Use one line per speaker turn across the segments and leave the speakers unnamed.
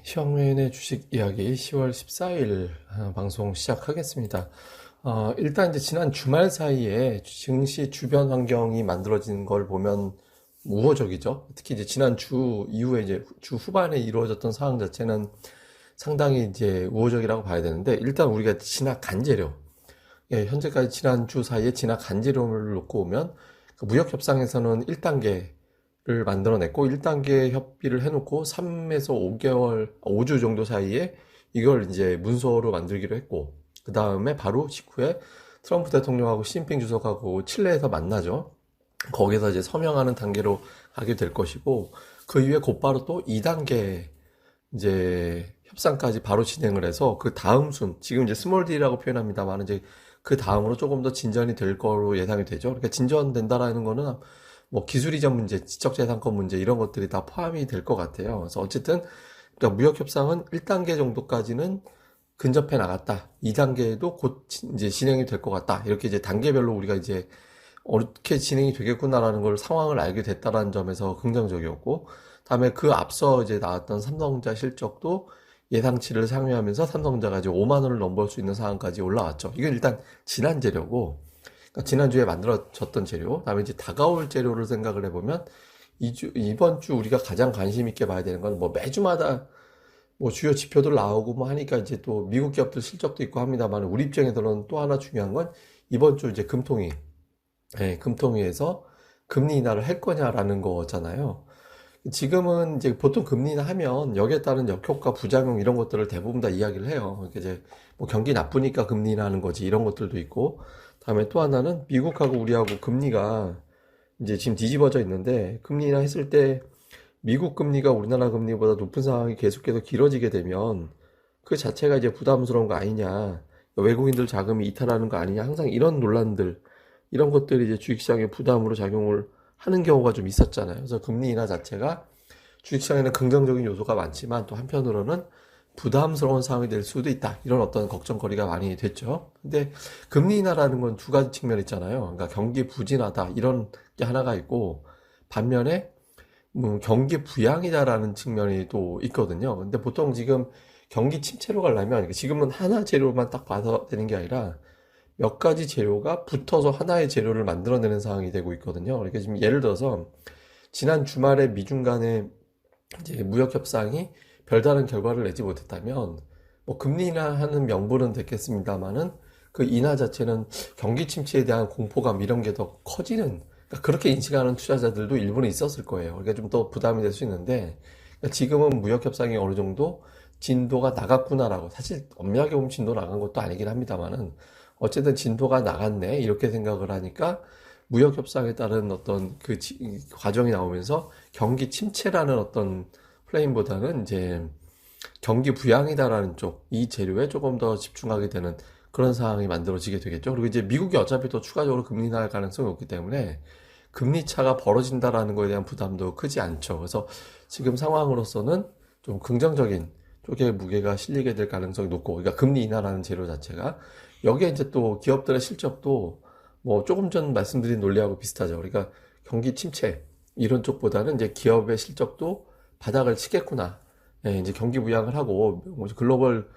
시황맨의 주식 이야기 10월 14일 방송 시작하겠습니다. 일단 이제 지난 주말 사이에 증시 주변 환경이 만들어진 걸 보면 우호적이죠. 특히 이제 지난 주 이후에 이제 주 후반에 이루어졌던 상황 자체는 상당히 이제 우호적이라고 봐야 되는데, 일단 우리가 지나간 재료, 현재까지 지난 주 사이에 지나간 재료를 놓고 보면 그 무역 협상에서는 1단계를 만들어냈고 1단계 협의를 해놓고 3에서 5개월, 5주 정도 사이에 이걸 이제 문서로 만들기로 했고, 그 다음에 바로 직후에 트럼프 대통령하고 시진핑 주석하고 칠레에서 만나죠. 거기서 이제 서명하는 단계로 가게 될 것이고, 그 이후에 곧바로 또 2단계 이제 협상까지 바로 진행을 해서 그 다음 지금 이제 스몰 딜이라고 표현합니다만, 이제 그 다음으로 조금 더 진전이 될 거로 예상이 되죠. 그러니까 진전된다라는 거는 뭐 기술 이전 문제, 지적재산권 문제 이런 것들이 다 포함이 될 것 같아요. 그래서 어쨌든 그러니까 무역 협상은 1단계 정도까지는 근접해 나갔다. 2단계도 곧 이제 진행이 될 것 같다. 이렇게 이제 단계별로 우리가 이제 어떻게 진행이 되겠구나라는 걸 상황을 알게 됐다라는 점에서 긍정적이었고, 다음에 그 앞서 이제 나왔던 삼성전자 실적도 예상치를 상회하면서 삼성전자가 이제 5만 원을 넘볼 수 있는 상황까지 올라왔죠. 이건 일단 지난 재료고, 그러니까 지난주에 만들어졌던 재료, 그다음에 이제 다가올 재료를 생각을 해보면 이번 주 우리가 가장 관심 있게 봐야 되는 건 뭐 매주마다 뭐 주요 지표들 나오고 뭐 하니까 이제 또 미국 기업들 실적도 있고 합니다만, 우리 입장에서는 또 하나 중요한 건 이번 주 이제 금통위에서 금리 인하를 할 거냐라는 거잖아요. 지금은 이제 보통 금리 인하 하면 여기에 따른 역효과, 부작용 이런 것들을 대부분 다 이야기를 해요. 그러니까 이제 뭐 경기 나쁘니까 금리 인하하는 거지 이런 것들도 있고, 다음에 또 하나는 미국하고 우리하고 금리가 이제 지금 뒤집어져 있는데, 금리 인하 했을 때 미국 금리가 우리나라 금리보다 높은 상황이 계속해서 길어지게 되면 그 자체가 이제 부담스러운 거 아니냐, 외국인들 자금이 이탈하는 거 아니냐, 항상 이런 논란들, 이런 것들이 이제 주식시장에 부담으로 작용을 하는 경우가 좀 있었잖아요. 그래서 금리 인하 자체가 주식시장에는 긍정적인 요소가 많지만 또 한편으로는 부담스러운 상황이 될 수도 있다, 이런 어떤 걱정거리가 많이 됐죠. 근데 금리 인하라는 건 두 가지 측면이 있잖아요. 그러니까 경기 부진하다 이런 게 하나가 있고, 반면에 경기 부양이다라는 측면이 또 있거든요. 근데 보통 지금 경기 침체로 가려면 지금은 하나 재료만 딱 봐서 되는 게 아니라 몇 가지 재료가 붙어서 하나의 재료를 만들어내는 상황이 되고 있거든요. 그러니까 지금 예를 들어서 지난 주말에 미중 간의 이제 무역 협상이 별다른 결과를 내지 못했다면 뭐 금리 인하하는 명분은 됐겠습니다만은 그 인하 자체는 경기 침체에 대한 공포감 이런 게 더 커지는, 그러니까 그렇게 인식하는 투자자들도 일부는 있었을 거예요. 그러니까 좀 더 부담이 될 수 있는데, 그러니까 지금은 무역 협상이 어느 정도 진도가 나갔구나라고, 사실 엄밀하게 보면 진도 나간 것도 아니긴 합니다만은 어쨌든 진도가 나갔네 이렇게 생각을 하니까 무역 협상에 따른 어떤 그 과정이 나오면서 경기 침체라는 어떤 플레임보다는 이제 경기 부양이다라는 쪽, 이 재료에 조금 더 집중하게 되는 그런 상황이 만들어지게 되겠죠. 그리고 이제 미국이 어차피 또 추가적으로 금리 인하할 가능성이 없기 때문에 금리 차가 벌어진다라는 거에 대한 부담도 크지 않죠. 그래서 지금 상황으로서는 좀 긍정적인 쪽에 무게가 실리게 될 가능성이 높고, 그러니까 금리 인하라는 재료 자체가, 여기에 이제 또 기업들의 실적도 뭐 조금 전 말씀드린 논리하고 비슷하죠. 그러니까 경기 침체 이런 쪽보다는 이제 기업의 실적도 바닥을 치겠구나. 이제 경기 부양을 하고 뭐 글로벌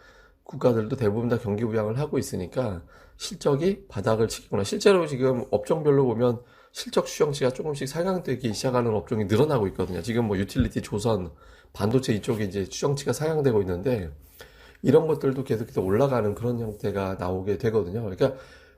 국가들도 대부분 다 경기 부양을 하고 있으니까 실적이 바닥을 치겠구나. 실제로 지금 업종별로 보면 실적 추정치가 조금씩 상향되기 시작하는 업종이 늘어나고 있거든요. 지금 뭐 유틸리티, 조선, 반도체 이쪽에 이제 추정치가 상향되고 있는데, 이런 것들도 계속해서 올라가는 그런 형태가 나오게 되거든요. 그러니까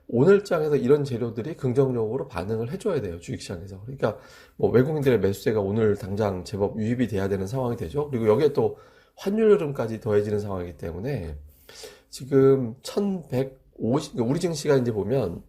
오늘 장에서 이런 재료들이 긍정적으로 반응을 해줘야 돼요, 주식시장에서. 그러니까 뭐 외국인들의 매수세가 오늘 당장 제법 유입이 돼야 되는 상황이 되죠. 그리고 여기에 또 환율 흐름까지 더해지는 상황이기 때문에 지금 1150, 우리 증시가 이제 보면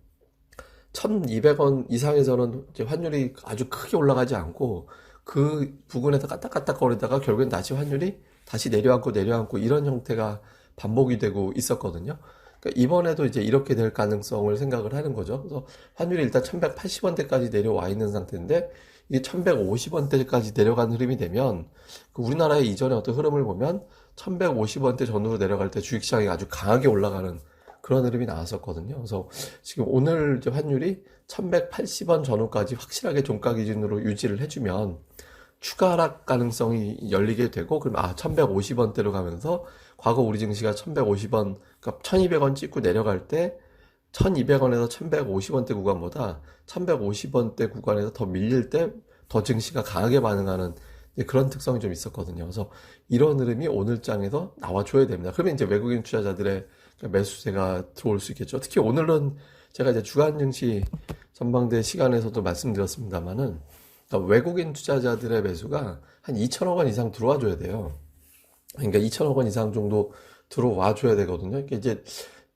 1200원 이상에서는 이제 환율이 아주 크게 올라가지 않고 그 부근에서 까딱까딱 거리다가 결국엔 다시 환율이 다시 내려앉고 이런 형태가 반복이 되고 있었거든요. 그러니까 이번에도 이제 이렇게 될 가능성을 생각을 하는 거죠. 그래서 환율이 일단 1180원대까지 내려와 있는 상태인데, 이게 1150원대까지 내려간 흐름이 되면 그 우리나라의 이전의 어떤 흐름을 보면 1150원대 전후로 내려갈 때 주식시장이 아주 강하게 올라가는 그런 흐름이 나왔었거든요. 그래서 지금 오늘 이제 환율이 1180원 전후까지 확실하게 종가 기준으로 유지를 해주면 추가 하락 가능성이 열리게 되고, 그럼 1150원대로 가면서 과거 우리 증시가 1150원, 그러니까 1200원 찍고 내려갈 때 1200원에서 1150원대 구간보다 1150원대 구간에서 더 밀릴 때 더 증시가 강하게 반응하는 그런 특성이 좀 있었거든요. 그래서 이런 흐름이 오늘 장에서 나와줘야 됩니다. 그러면 이제 외국인 투자자들의 매수세가 들어올 수 있겠죠. 특히 오늘은 제가 이제 주간 증시 전망대 시간에서도 말씀드렸습니다만은, 그러니까 외국인 투자자들의 매수가 한 2천억 원 이상 들어와 줘야 돼요. 그러니까 2천억 원 이상 정도 들어와 줘야 되거든요. 그러니까 이제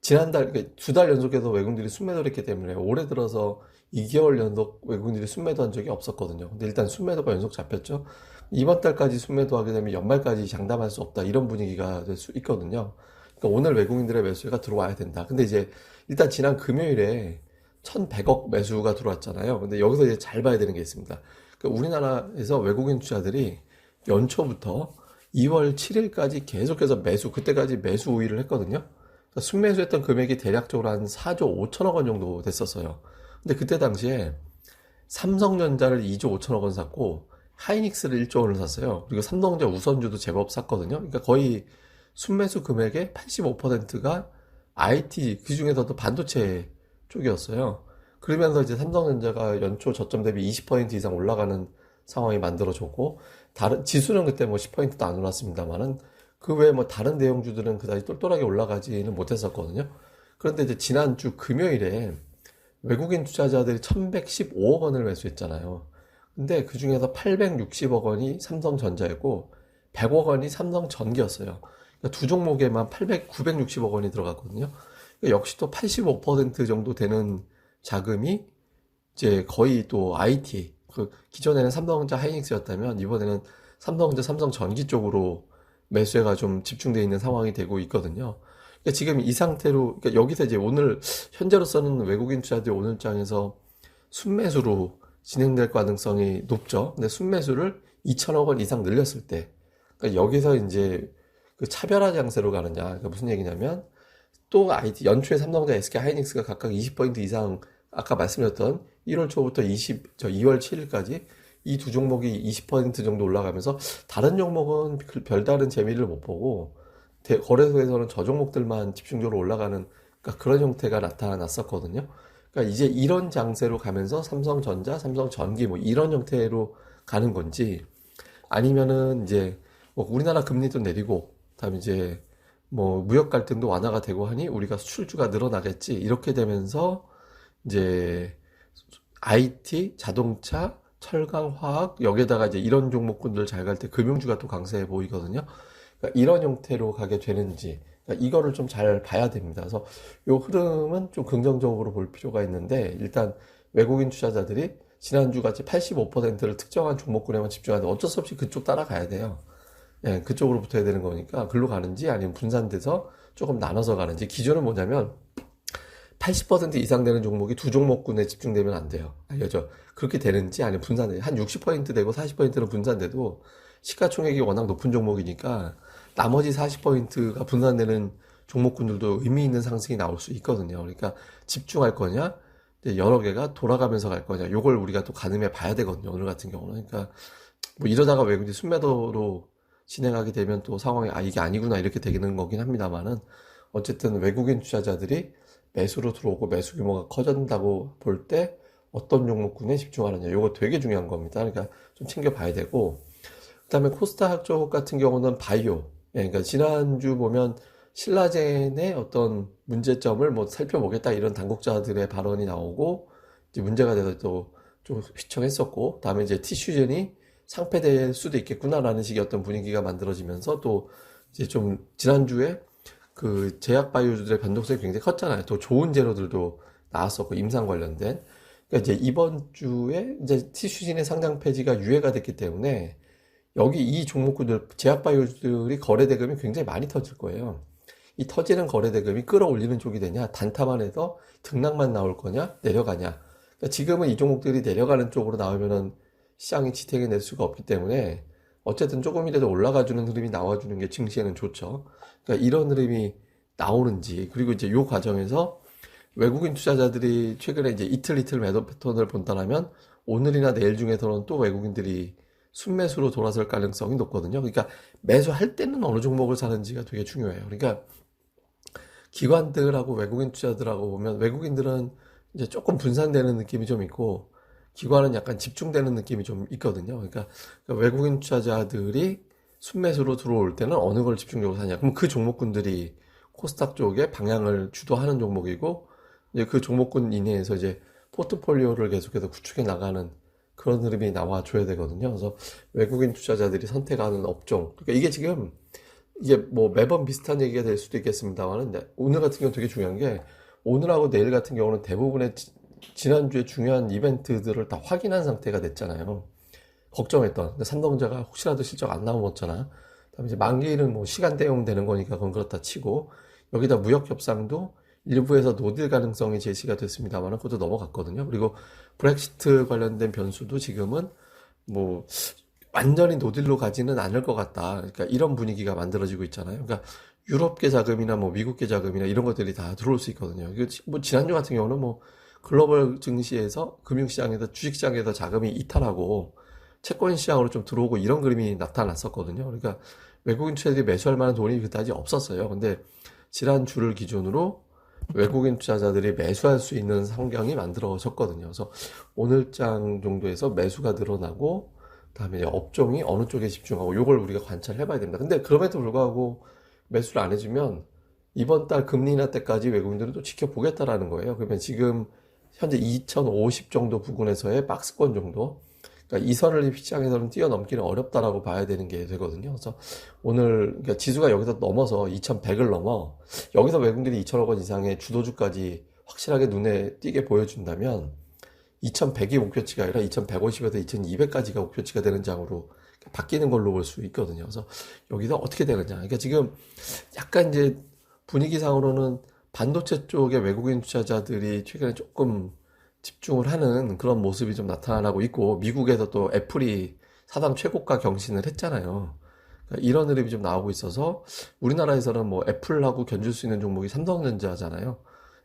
지난달, 그러니까 2달 연속해서 외국인들이 순매도를 했기 때문에 올해 들어서 2개월 연속 외국인들이 순매도한 적이 없었거든요. 근데 일단 순매도가 연속 잡혔죠. 이번 달까지 순매도하게 되면 연말까지 장담할 수 없다, 이런 분위기가 될 수 있거든요. 그러니까 오늘 외국인들의 매수가 들어와야 된다. 근데 이제 일단 지난 금요일에 1100억 매수가 들어왔잖아요. 근데 여기서 이제 잘 봐야 되는 게 있습니다. 그러니까 우리나라에서 외국인 투자들이 연초부터 2월 7일까지 계속해서 그때까지 매수 우위를 했거든요. 그러니까 순매수했던 금액이 대략적으로 한 4조 5천억 원 정도 됐었어요. 근데 그때 당시에 삼성전자를 2조 5천억 원 샀고 하이닉스를 1조 원을 샀어요. 그리고 삼성전자 우선주도 제법 샀거든요. 그러니까 거의 순매수 금액의 85%가 IT, 그 중에서도 반도체 쪽이었어요. 그러면서 이제 삼성전자가 연초 저점 대비 20% 이상 올라가는 상황이 만들어졌고, 다른 지수는 그때 뭐 10%도 안 올랐습니다만은 그 외에 뭐 다른 대형주들은 그다지 똘똘하게 올라가지는 못했었거든요. 그런데 이제 지난주 금요일에 외국인 투자자들이 1115억 원을 매수했잖아요. 근데 그 중에서 860억 원이 삼성전자였고 100억 원이 삼성전기였어요. 그러니까 두 종목에만 960억 원이 들어갔거든요. 그러니까 역시 또 85% 정도 되는 자금이 이제 거의 또 IT, 기존에는 삼성전자 하이닉스였다면 이번에는 삼성전자 삼성전기 쪽으로 매수가 좀 집중되어 있는 상황이 되고 있거든요. 그러니까 지금 이 상태로, 그러니까 여기서 이제 오늘 현재로서는 외국인 투자들이 오늘 장에서 순매수로 진행될 가능성이 높죠. 근데 순매수를 2천억 원 이상 늘렸을 때, 그러니까 여기서 이제 그 차별화 장세로 가느냐. 그러니까 무슨 얘기냐면, 또 IT, 연초에 삼성전자, SK 하이닉스가 각각 20% 이상, 아까 말씀드렸던 1월 초부터 2월 7일까지 이 두 종목이 20% 정도 올라가면서 다른 종목은 별다른 재미를 못 보고 거래소에서는 저 종목들만 집중적으로 올라가는, 그러니까 그런 형태가 나타났었거든요. 그러니까 이제 이런 장세로 가면서 삼성전자, 삼성전기 뭐 이런 형태로 가는 건지, 아니면은 이제 뭐 우리나라 금리도 내리고 다음에 이제 뭐 무역 갈등도 완화가 되고 하니 우리가 수출주가 늘어나겠지, 이렇게 되면서 이제 IT, 자동차, 철강, 화학, 여기에다가 이제 이런 종목군들 잘 갈 때 금융주가 또 강세해 보이거든요. 그러니까 이런 형태로 가게 되는지, 그러니까 이거를 좀 잘 봐야 됩니다. 그래서 이 흐름은 좀 긍정적으로 볼 필요가 있는데, 일단 외국인 투자자들이 지난주 같이 85%를 특정한 종목군에만 집중하는데 어쩔 수 없이 그쪽 따라가야 돼요. 예, 그쪽으로 붙어야 되는 거니까 글로 가는지 아니면 분산돼서 조금 나눠서 가는지. 기준은 뭐냐면 80% 이상 되는 종목이 두 종목군에 집중되면 안 돼요. 알려져. 그렇게 되는지 아니면 분산돼. 한 60% 되고 40%는 분산돼도 시가총액이 워낙 높은 종목이니까 나머지 40%가 분산되는 종목군들도 의미 있는 상승이 나올 수 있거든요. 그러니까 집중할 거냐, 여러 개가 돌아가면서 갈 거냐, 요걸 우리가 또 가늠해 봐야 되거든요. 오늘 같은 경우는. 그러니까 뭐 이러다가 외국인 순매도로 진행하게 되면 또 상황이 이게 아니구나 이렇게 되는 거긴 합니다만은, 어쨌든 외국인 투자자들이 매수로 들어오고 매수 규모가 커진다고 볼 때 어떤 종목군에 집중하느냐, 요거 되게 중요한 겁니다. 그러니까 좀 챙겨봐야 되고, 그다음에 코스닥 쪽 같은 경우는 바이오, 그러니까 지난주 보면 신라젠의 어떤 문제점을 뭐 살펴보겠다 이런 당국자들의 발언이 나오고 이제 문제가 돼서 또 좀 휘청했었고, 다음에 이제 티슈젠이 상폐될 수도 있겠구나라는 식의 어떤 분위기가 만들어지면서 또 이제 좀 지난주에 그 제약 바이오주들의 변동성이 굉장히 컸잖아요. 또 좋은 재료들도 나왔었고, 임상 관련된. 그러니까 이제 이번 주에 이제 티슈진의 상장 폐지가 유예가 됐기 때문에 여기 이 종목군들, 제약 바이오주들이 거래 대금이 굉장히 많이 터질 거예요. 이 터지는 거래 대금이 끌어올리는 쪽이 되냐, 단타만 해서 등락만 나올 거냐, 내려가냐. 그러니까 지금은 이 종목들이 내려가는 쪽으로 나오면은 시장이 지탱해낼 수가 없기 때문에 어쨌든 조금이라도 올라가주는 흐름이 나와주는 게 증시에는 좋죠. 그러니까 이런 흐름이 나오는지, 그리고 이제 요 과정에서 외국인 투자자들이 최근에 이제 이틀 매도 패턴을 본다면 오늘이나 내일 중에서는 또 외국인들이 순매수로 돌아설 가능성이 높거든요. 그러니까 매수할 때는 어느 종목을 사는지가 되게 중요해요. 그러니까 기관들하고 외국인 투자들하고 보면 외국인들은 이제 조금 분산되는 느낌이 좀 있고 기관은 약간 집중되는 느낌이 좀 있거든요. 그러니까 외국인 투자자들이 순매수로 들어올 때는 어느 걸 집중적으로 사냐. 그럼 그 종목군들이 코스닥 쪽에 방향을 주도하는 종목이고 이제 그 종목군 이내에서 이제 포트폴리오를 계속해서 구축해 나가는 그런 흐름이 나와줘야 되거든요. 그래서 외국인 투자자들이 선택하는 업종. 그러니까 이게 지금 이게 뭐 매번 비슷한 얘기가 될 수도 있겠습니다만은 오늘 같은 경우 되게 중요한 게 오늘하고 내일 같은 경우는 대부분의 지난주에 중요한 이벤트들을 다 확인한 상태가 됐잖아요. 걱정했던 삼성전자가 혹시라도 실적 안 나오었잖아. 그다음에 이제 만기일은 뭐 시간 대용되는 거니까 그건 그렇다 치고 여기다 무역 협상도 일부에서 노딜 가능성이 제시가 됐습니다만 그것도 넘어갔거든요. 그리고 브렉시트 관련된 변수도 지금은 뭐 완전히 노딜로 가지는 않을 것 같다. 그러니까 이런 분위기가 만들어지고 있잖아요. 그러니까 유럽계 자금이나 뭐 미국계 자금이나 이런 것들이 다 들어올 수 있거든요. 이거 뭐 지난주 같은 경우는 뭐 글로벌 증시에서 금융시장에서 주식시장에서 자금이 이탈하고 채권 시장으로 좀 들어오고 이런 그림이 나타났었거든요. 그러니까 외국인 투자들이 매수할 만한 돈이 그다지 없었어요. 근데 지난주를 기준으로 외국인 투자자들이 매수할 수 있는 환경이 만들어졌거든요. 그래서 오늘장 정도에서 매수가 늘어나고 그다음에 업종이 어느 쪽에 집중하고 요걸 우리가 관찰해 봐야 됩니다. 근데 그럼에도 불구하고 매수를 안 해주면 이번 달 금리 인하 때까지 외국인들은 또 지켜보겠다라는 거예요. 그러면 지금 현재 2050 정도 부근에서의 박스권 정도, 그러니까 이 선을 시장에서는 뛰어넘기는 어렵다라고 봐야 되는 게 되거든요. 그래서 오늘 그러니까 지수가 여기서 넘어서 2100을 넘어 여기서 외국인들이 2천억 원 이상의 주도주까지 확실하게 눈에 띄게 보여준다면 2100이 목표치가 아니라 2150에서 2200까지가 목표치가 되는 장으로 바뀌는 걸로 볼 수 있거든요. 그래서 여기서 어떻게 되느냐. 그러니까 지금 약간 이제 분위기상으로는 반도체 쪽에 외국인 투자자들이 최근에 조금 집중을 하는 그런 모습이 좀 나타나고 있고 미국에서 또 애플이 사상 최고가 경신을 했잖아요. 그러니까 이런 흐름이 좀 나오고 있어서 우리나라에서는 뭐 애플하고 견줄 수 있는 종목이 삼성전자잖아요.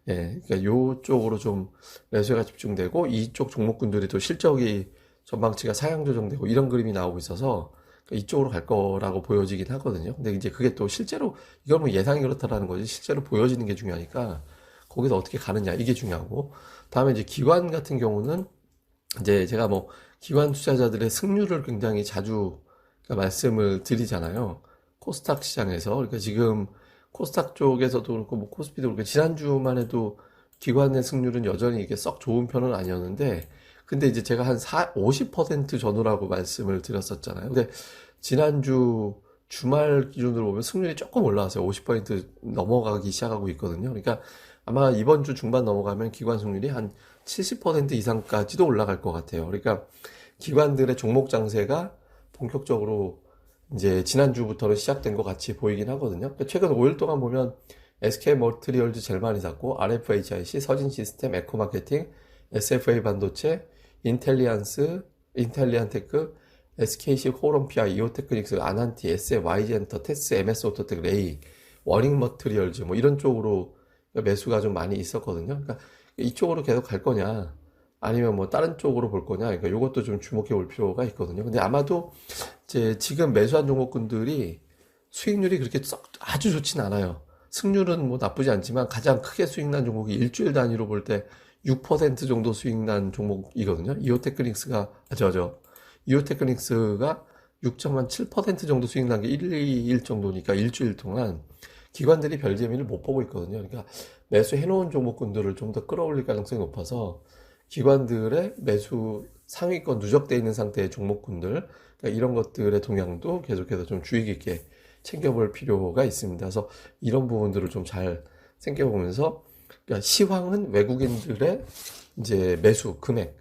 예, 그러니까 요쪽으로 좀 매수가 집중되고 이쪽 종목군들이 또 실적이 전망치가 상향 조정되고 이런 그림이 나오고 있어서 이쪽으로 갈 거라고 보여지긴 하거든요. 근데 이제 그게 또 실제로 이건 뭐 예상이 그렇다라는 거지 실제로 보여지는 게 중요하니까 거기서 어떻게 가느냐 이게 중요하고 다음에 이제 기관 같은 경우는 이제 제가 뭐 기관 투자자들의 승률을 굉장히 자주 말씀을 드리잖아요. 코스닥 시장에서 그러니까 지금 코스닥 쪽에서도 그렇고 뭐 코스피도 그렇고 지난주만 해도 기관의 승률은 여전히 이게 썩 좋은 편은 아니었는데 근데 이제 제가 한 50% 전후라고 말씀을 드렸었잖아요. 근데 지난주 주말 기준으로 보면 승률이 조금 올라왔어요. 50% 넘어가기 시작하고 있거든요. 그러니까 아마 이번 주 중반 넘어가면 기관 승률이 한 70% 이상까지도 올라갈 것 같아요. 그러니까 기관들의 종목 장세가 본격적으로 이제 지난주부터는 시작된 것 같이 보이긴 하거든요. 그러니까 최근 5일 동안 보면 SK 머티리얼즈 제일 많이 샀고 RFHIC, 서진시스템, 에코마케팅, SFA 반도체, 인텔리안테크, SKC 홀롬피아, 이오테크닉스, 아난티, SFYG엔터, 테스, MS오토텍, 레이, 워링 머티리얼즈 뭐 이런 쪽으로 매수가 좀 많이 있었거든요. 그러니까 이쪽으로 계속 갈 거냐 아니면 뭐 다른 쪽으로 볼 거냐 그러니까 이것도 좀 주목해 볼 필요가 있거든요. 근데 아마도 이제 지금 매수한 종목군들이 수익률이 그렇게 아주 좋진 않아요. 승률은 뭐 나쁘지 않지만 가장 크게 수익 난 종목이 일주일 단위로 볼 때 6% 정도 수익 난 종목이거든요. 이오테크닉스가 6.7% 정도 수익 난 게 1, 2일 정도니까 일주일 동안 기관들이 별 재미를 못 보고 있거든요. 그러니까 매수해 놓은 종목군들을 좀 더 끌어올릴 가능성이 높아서 기관들의 매수 상위권 누적되어 있는 상태의 종목군들 그러니까 이런 것들의 동향도 계속해서 좀 주의 깊게 챙겨볼 필요가 있습니다. 그래서 이런 부분들을 좀 잘 챙겨보면서 그러니까 시황은 외국인들의 이제 매수 금액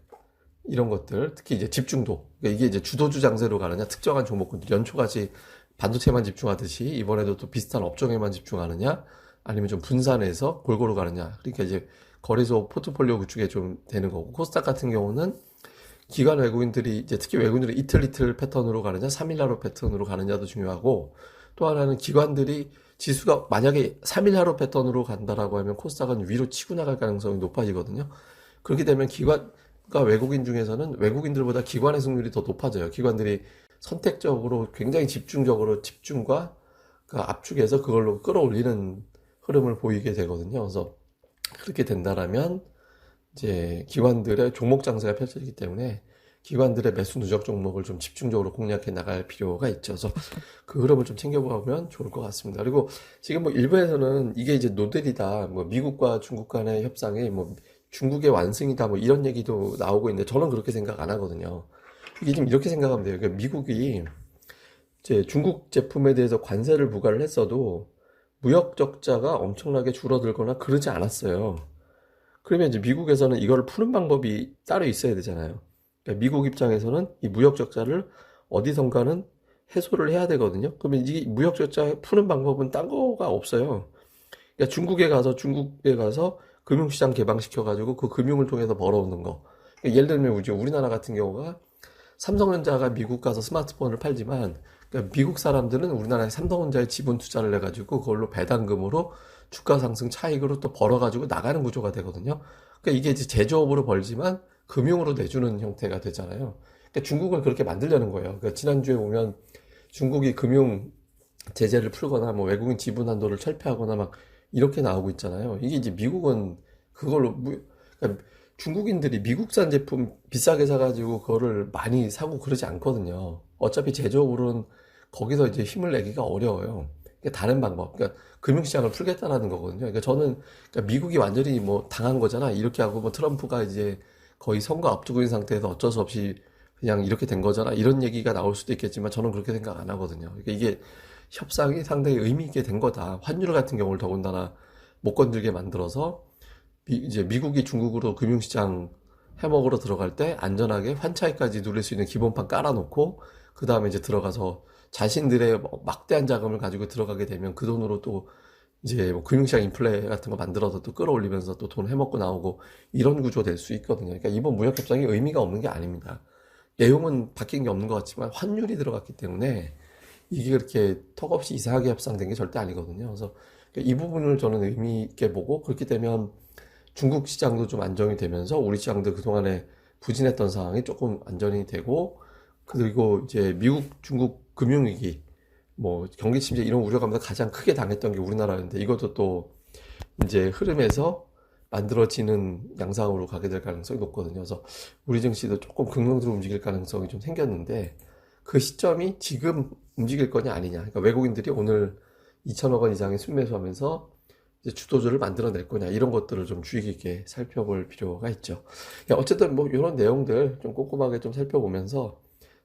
이런 것들 특히 이제 집중도 그러니까 이게 이제 주도주 장세로 가느냐 특정한 종목군들 연초같이 반도체만 집중하듯이 이번에도 또 비슷한 업종에만 집중하느냐 아니면 좀 분산해서 골고루 가느냐 그러니까 이제 거래소 포트폴리오 구축에 좀 되는 거고 코스닥 같은 경우는 기관 외국인들이 이제 특히 외국인들이 이틀 패턴으로 가느냐 3일 하루 패턴으로 가느냐도 중요하고 또 하나는 기관들이 지수가 만약에 3일 하루 패턴으로 간다라고 하면 코스닥은 위로 치고 나갈 가능성이 높아지거든요. 그렇게 되면 미국과 외국인 중에서는 외국인들보다 기관의 승률이 더 높아져요. 기관들이 선택적으로 굉장히 집중적으로 집중과 그 압축해서 그걸로 끌어올리는 흐름을 보이게 되거든요. 그래서 그렇게 된다라면 이제 기관들의 종목 장세가 펼쳐지기 때문에 기관들의 매수 누적 종목을 좀 집중적으로 공략해 나갈 필요가 있죠. 그래서 그 흐름을 좀 챙겨보면 좋을 것 같습니다. 그리고 지금 뭐 일부에서는 이게 이제 노델이다, 뭐 미국과 중국 간의 협상이 뭐 중국의 완승이다, 뭐 이런 얘기도 나오고 있는데 저는 그렇게 생각 안 하거든요. 이게 좀 이렇게 생각하면 돼요. 그러니까 미국이 이제 중국 제품에 대해서 관세를 부과를 했어도 무역 적자가 엄청나게 줄어들거나 그러지 않았어요. 그러면 이제 미국에서는 이걸 푸는 방법이 따로 있어야 되잖아요. 그러니까 미국 입장에서는 이 무역 적자를 어디선가는 해소를 해야 되거든요. 그러면 이 무역 적자 푸는 방법은 딴 거가 없어요. 그러니까 중국에 가서 금융시장 개방시켜가지고 그 금융을 통해서 벌어오는 거. 그러니까 예를 들면 우리나라 같은 경우가 삼성전자가 미국 가서 스마트폰을 팔지만 그러니까 미국 사람들은 우리나라에 삼성전자에 지분 투자를 해가지고 그걸로 배당금으로 주가 상승 차익으로 또 벌어가지고 나가는 구조가 되거든요. 그러니까 이게 이제 제조업으로 벌지만 금융으로 내주는 형태가 되잖아요. 그러니까 중국을 그렇게 만들려는 거예요. 그러니까 지난주에 보면 중국이 금융 제재를 풀거나 뭐 외국인 지분 한도를 철폐하거나 막 이렇게 나오고 있잖아요. 이게 이제 미국은 그걸로 그러니까 중국인들이 미국산 제품 비싸게 사가지고 그거를 많이 사고 그러지 않거든요. 어차피 제조업으로는 거기서 이제 힘을 내기가 어려워요. 그러니까 다른 방법, 그러니까 금융시장을 풀겠다라는 거거든요. 그러니까 저는 그러니까 미국이 완전히 뭐 당한 거잖아. 이렇게 하고 뭐 트럼프가 이제 거의 선거 앞두고 있는 상태에서 어쩔 수 없이 그냥 이렇게 된 거잖아. 이런 얘기가 나올 수도 있겠지만 저는 그렇게 생각 안 하거든요. 그러니까 이게 협상이 상당히 의미 있게 된 거다. 환율 같은 경우를 더군다나 못 건들게 만들어서 이제 미국이 중국으로 금융시장 해먹으러 들어갈 때 안전하게 환차익까지 누릴 수 있는 기본판 깔아놓고 그 다음에 이제 들어가서 자신들의 뭐 막대한 자금을 가지고 들어가게 되면 그 돈으로 또 이제 뭐 금융시장 인플레 같은 거 만들어서 또 끌어올리면서 또 돈 해먹고 나오고 이런 구조 될 수 있거든요. 그러니까 이번 무역협상이 의미가 없는 게 아닙니다. 내용은 바뀐 게 없는 것 같지만 환율이 들어갔기 때문에 이게 그렇게 턱없이 이상하게 협상된 게 절대 아니거든요. 그래서 이 부분을 저는 의미 있게 보고 그렇게 되면 중국 시장도 좀 안정이 되면서 우리 시장도 그동안에 부진했던 상황이 조금 안정이 되고 그리고 이제 미국, 중국 금융위기 뭐 경기 침체 이런 우려감도 가장 크게 당했던 게 우리나라인데 이것도 또 이제 흐름에서 만들어지는 양상으로 가게 될 가능성이 높거든요. 그래서 우리 증시도 조금 긍정적으로 움직일 가능성이 좀 생겼는데 그 시점이 지금 움직일 거냐 아니냐. 그러니까 외국인들이 오늘 2천억 원 이상의 순매수하면서 이제 주도주를 만들어낼 거냐 이런 것들을 좀 주의 깊게 살펴볼 필요가 있죠. 어쨌든 뭐 이런 내용들 좀 꼼꼼하게 좀 살펴보면서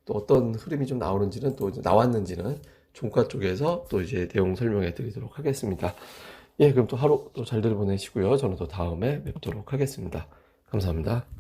또 어떤 흐름이 좀 나오는지는 또 이제 나왔는지는 종가 쪽에서 또 이제 내용 설명해 드리도록 하겠습니다. 예, 그럼 또 하루 또 잘들 보내시고요. 저는 또 다음에 뵙도록 하겠습니다. 감사합니다.